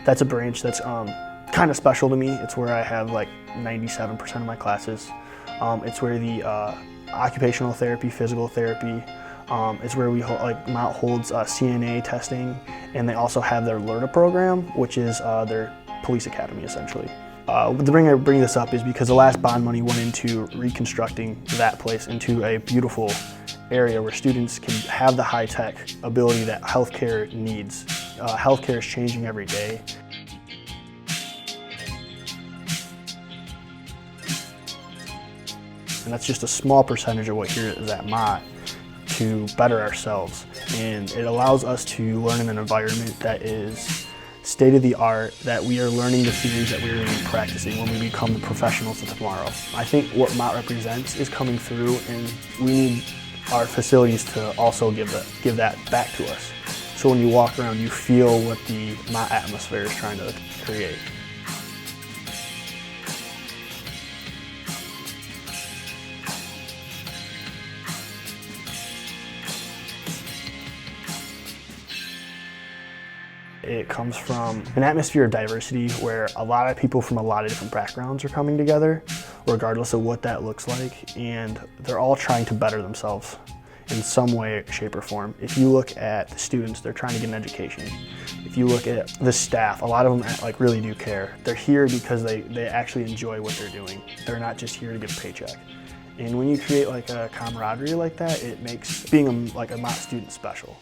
That's a branch that's kind of special to me. It's where I have like 97% of my classes. It's where the occupational therapy, physical therapy, it's where Mott holds CNA testing, and they also have their LERTA program, which is their police academy essentially. The reason I bring this up is because the last bond money went into reconstructing that place into a beautiful area where students can have the high-tech ability that healthcare needs. Healthcare is changing every day. And that's just a small percentage of what here is at Mott to better ourselves. And it allows us to learn in an environment that is state-of-the-art, that we are learning the theories that we're going to be practicing when we become the professionals of tomorrow. I think what Mott represents is coming through, and we need our facilities to also give that back to us. So when you walk around, you feel what the Mott atmosphere is trying to create. It comes from an atmosphere of diversity where a lot of people from a lot of different backgrounds are coming together, regardless of what that looks like, and they're all trying to better themselves in some way, shape, or form. If you look at the students, they're trying to get an education. If you look at the staff, a lot of them really do care. They're here because they actually enjoy what they're doing. They're not just here to get a paycheck. And when you create a camaraderie like that, it makes being a Mott student special.